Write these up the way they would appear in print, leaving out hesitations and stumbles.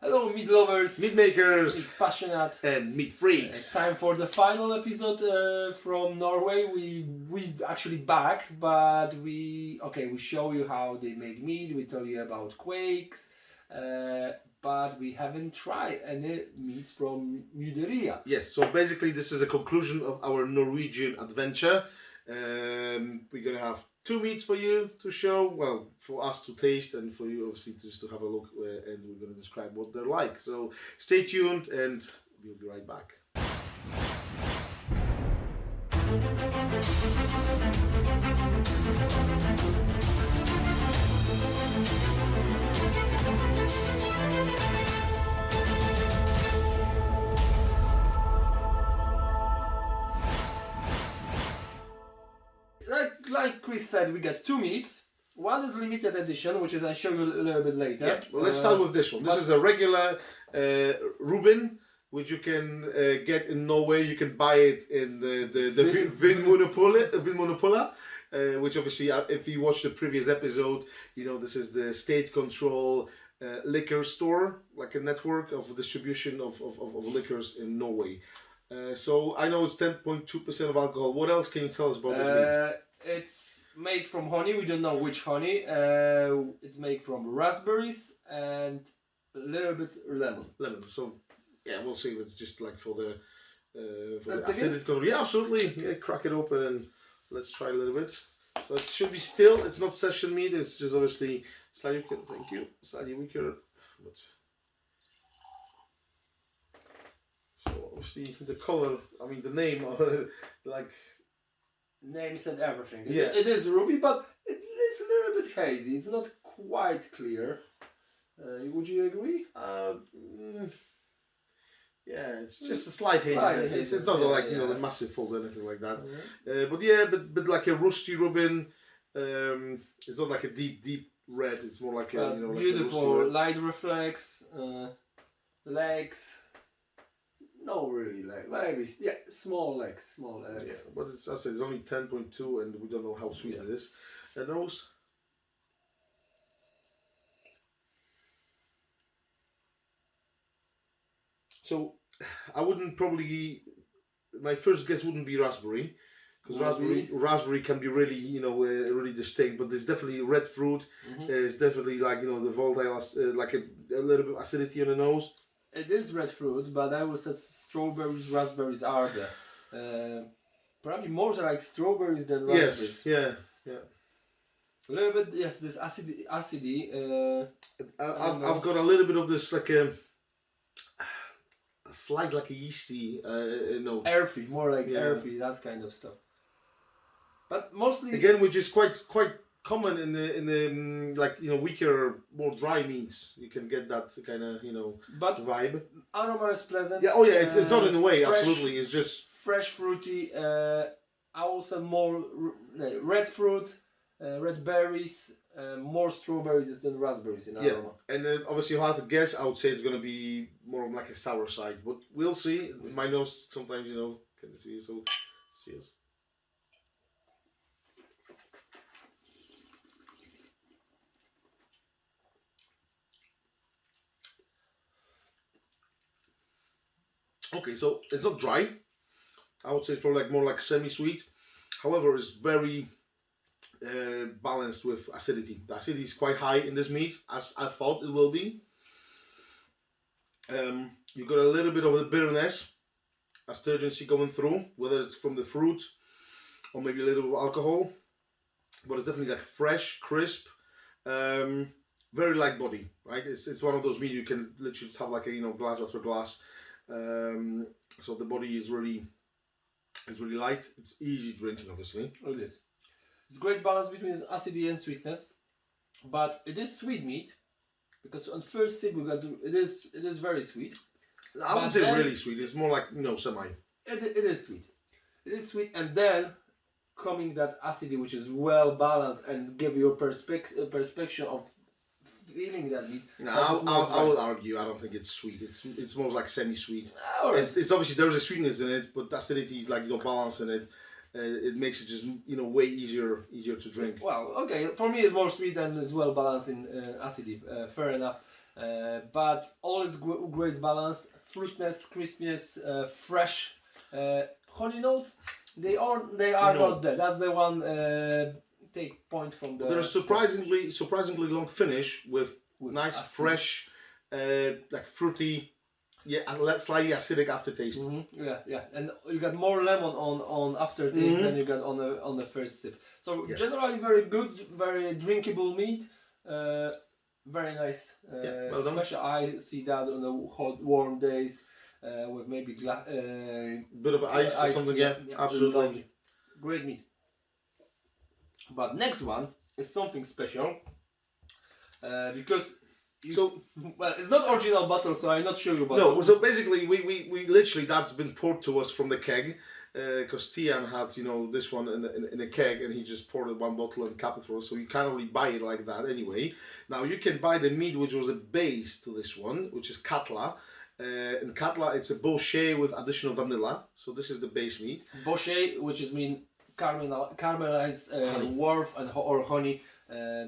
Hello, meat lovers, meat makers, meat passionate, and meat freaks. It's time for the final episode from Norway. We actually back, but we show you how they make meat. We tell you about quakes, but we haven't tried any meats from meaderies. Yes, so basically this is a conclusion of our Norwegian adventure. We're gonna have two meats for you to show, well, for us to taste and for you obviously just to have a look, and we're gonna describe what they're like. So stay tuned and we'll be right back. Like Chris said, we got two meats. One is limited edition, which is I'll show you a little bit later. Yeah, well, let's start with this one. This is a regular Reuben, which you can get in Norway. You can buy it in the Vinmonopolet, which obviously, if you watch the previous episode, you know this is the state-controlled liquor store, like a network of distribution of liquors in Norway. So I know it's 10.2% of alcohol. What else can you tell us about this meat? It's made from honey. We don't know which honey. It's made from raspberries and a little bit lemon. So yeah, we'll see if it's just like for the acidic control. Yeah, absolutely. Yeah, crack it open and let's try a little bit. So it should be still. It's not session meat. It's just obviously slightly. Thank you. Slightly weaker, but. So obviously the color. I mean the name. Like. Name said everything. Yeah. It is ruby, but it is a little bit hazy. It's not quite clear. Would you agree? Yeah, it's just a slight haziness. It's not like the massive fold or anything like that. But yeah, but like a rusty Reuben. It's not like a deep red. It's more like a beautiful like a light reflex legs. No, really, maybe small legs. Yeah, but it's, as I said, it's only 10.2, and we don't know how sweet it is. And nose. So, I wouldn't probably. My first guess wouldn't be raspberry, because raspberry can be really really distinct. But there's definitely red fruit. It's definitely like the volatile, like a little bit of acidity on the nose. It is red fruit, but I would say strawberries, raspberries are there. Probably more like strawberries than raspberries. Yes, yeah. A little bit, yes. This acidy. I've got a little bit of this like a slight like a yeasty note. Earthy, more like earthy, that kind of stuff. But mostly again, which is quite common in the like weaker, more dry meats. You can get that kind of vibe. Aroma is pleasant. Yeah. Oh yeah. It's not in a way. Fresh, absolutely. It's just fresh, fruity. I also more red fruit, red berries, more strawberries than raspberries in aroma. And then obviously you have to guess. I would say it's gonna be more of like a sour side, but we'll see. My nose sometimes can see. So cheers. Okay, so it's not dry. I would say it's probably more like semi-sweet. However, it's very balanced with acidity. The acidity is quite high in this meat, as I thought it will be. You got a little bit of the bitterness, astringency coming through, whether it's from the fruit or maybe a little bit of alcohol. But it's definitely like fresh, crisp, very light body. Right? It's one of those meat you can literally just have like a glass after glass. So the body is really light. It's easy drinking, obviously. It is. It's a great balance between acidity and sweetness, but it is sweet meat because on first sip we got it is very sweet. I wouldn't say really sweet. It's more like semi. It is sweet. It is sweet, and then coming that acidity, which is well balanced and give you a perspective of feeling that meat. No, I would argue. I don't think it's sweet. It's more like semi-sweet. It's obviously there's a sweetness in it, but acidity, like balance in it. It makes it just way easier to drink. Well, okay, for me it's more sweet and it's well balanced in acidity. Fair enough. but all is great balance, fruitness, crispness, fresh honey notes. They are No. not there. That's the one take point from the. There's surprisingly long finish with nice fresh, like fruity, slightly acidic aftertaste. Yeah, and you got more lemon on aftertaste than you got on the first sip. So generally very good, very drinkable mead. Very nice. Well done. Especially I see that on the hot, warm days with maybe bit of ice or something. Yeah, absolutely. Lovely. Great mead. But next one is something special because. Well, it's not original bottle, so I'm not sure you about it. No, so basically we literally, that's been poured to us from the keg, because Tian had this one in a keg, and he just poured one bottle and capped it for us. So you can't really buy it like that anyway. Now you can buy the mead which was a base to this one, which is Katla. In Katla it's a Bochet with additional vanilla. So this is the base mead. Bochet, which is mean caramelized warmth or honey.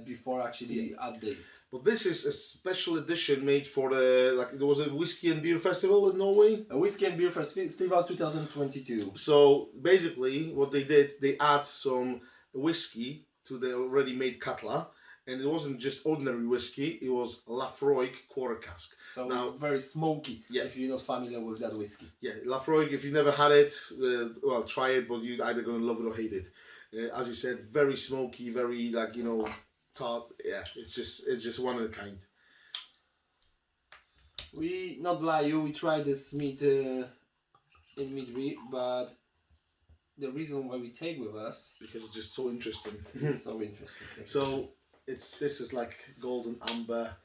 Before actually add days. But this is a special edition made for the there was a whiskey and beer festival in Norway. A whiskey and beer festival 2022. So basically, what they did, they add some whiskey to the already made Katla, and it wasn't just ordinary whiskey; it was Lafroig quarter cask. So it's very smoky. Yeah. If you're not familiar with that whiskey. Yeah, Lafroig. If you never had it, well, try it, but you're either gonna love it or hate it. As you said, very smoky, very tart. Yeah, it's just one of a kind. We not lie you. We tried this meat in meadery, but the reason why we take with us because it's just so interesting. It's so interesting. So this is like golden amber.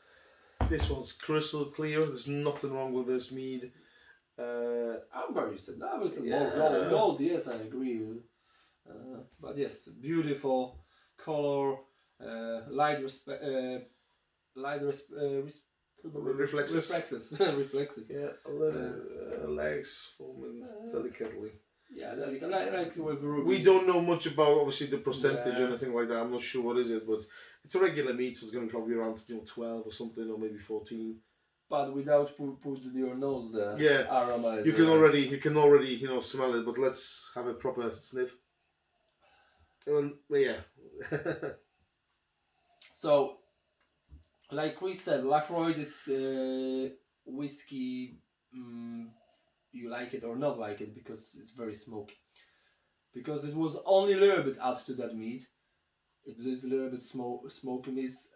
This one's crystal clear. There's nothing wrong with this mead. Amber, you said. That was more gold. Yes, I agree with. But yes, beautiful color, light reflexes. Reflexes. Yeah, a little legs forming delicately. Yeah, like with ruby. We don't know much about obviously the percentage or anything like that. I'm not sure what is it, but it's a regular meat, so it's going to be probably around 12 or something, or maybe 14. But without putting your nose the aroma. You can already smell it. But let's have a proper sniff. Yeah. So, like we said, Lafroig is whiskey. You like it or not like it because it's very smoky. Because it was only a little bit added to that meat. It is a little bit smokiness,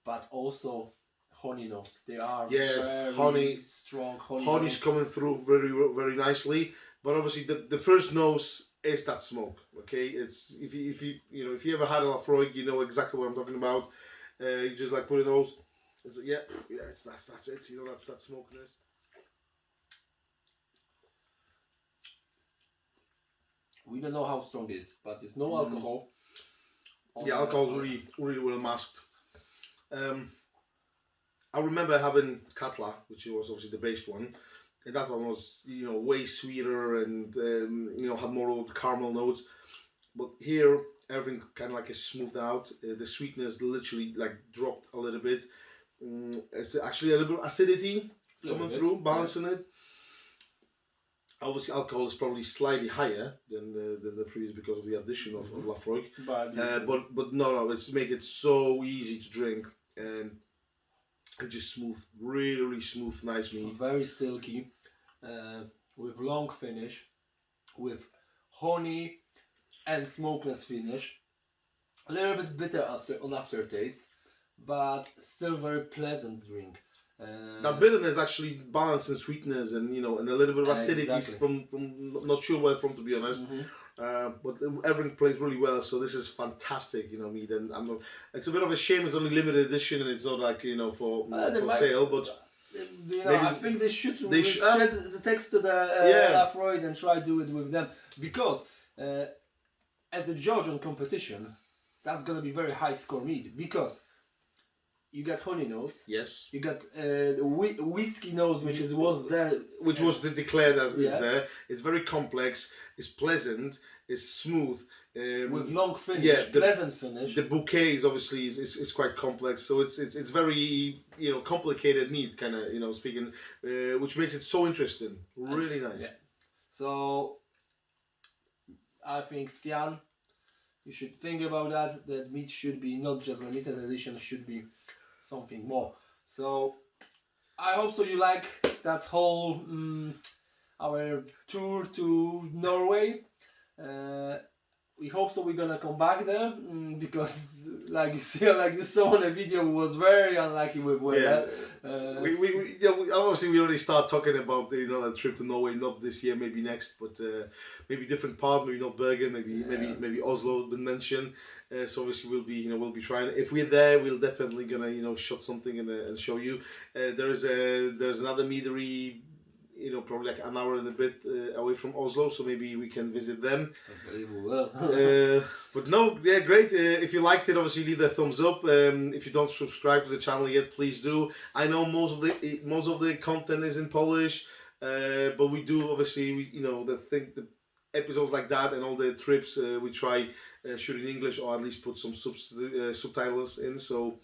but also honey notes. They are very strong honey. Honey's notes. Coming through very very nicely. But obviously the first nose is that smoke. Okay, it's if you ever had a Lafroig, you know exactly what I'm talking about. You just like put it nose. It's that's it. You know that smokiness. We don't know how strong it is, but it's no alcohol. Alcohol is really well masked. I remember having Katla, which was obviously the base one, and that one was way sweeter and had more of the caramel notes. But here everything kind of is smoothed out. The sweetness literally dropped a little bit. It's actually a little bit of acidity coming through, balancing it. Obviously, alcohol is probably slightly higher than the previous because of the addition of Lafroig. But no, it's make it so easy to drink, and it's just smooth, really smooth, nice meat. Very silky, with long finish, with honey and smokeless finish. A little bit bitter on aftertaste, but still very pleasant drink. That bitterness actually balancing sweetness and and a little bit of acidity from not sure where from, to be honest. But everything plays really well, so this is fantastic, mead. And it's a bit of a shame it's only limited edition and it's not for sale, but I think they should shed the text to the Lafroig and try to do it with them, because as a judge on competition, that's gonna be very high score mead, because you got honey notes. Yes. You got whiskey notes, which was there. Which was declared as is there. It's very complex. It's pleasant. It's smooth. with long finish, yeah, pleasant finish. The bouquet is obviously is quite complex, so it's very complicated mead, kind of speaking, which makes it so interesting. Really nice. Yeah. So I think Stian, you should think about that. That mead should be not just limited edition, should be something more. So I hope so you like that whole our tour to Norway. We hope so we're gonna come back there because like you saw in the video, we was very unlucky with weather. Obviously we already start talking about that trip to Norway, not this year, maybe next, but maybe different part, maybe not Bergen, maybe Oslo been mentioned. So obviously we'll be trying. If we're there, we'll definitely gonna shot something and show you. There's another meadery, probably like an hour and a bit away from Oslo, so maybe we can visit them. I believe we will. But no, yeah, great. If you liked it, obviously leave a thumbs up. If you don't subscribe to the channel yet, please do. I know most of the content is in Polish, but we do obviously the episodes like that and all the trips we try shoot in English, or at least put some subtitles in. So.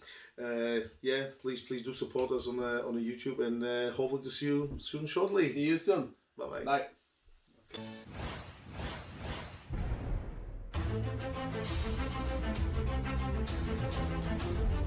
Yeah, please do support us on the YouTube, and hopefully to see you soon shortly. See you soon. Bye. Bye. Okay.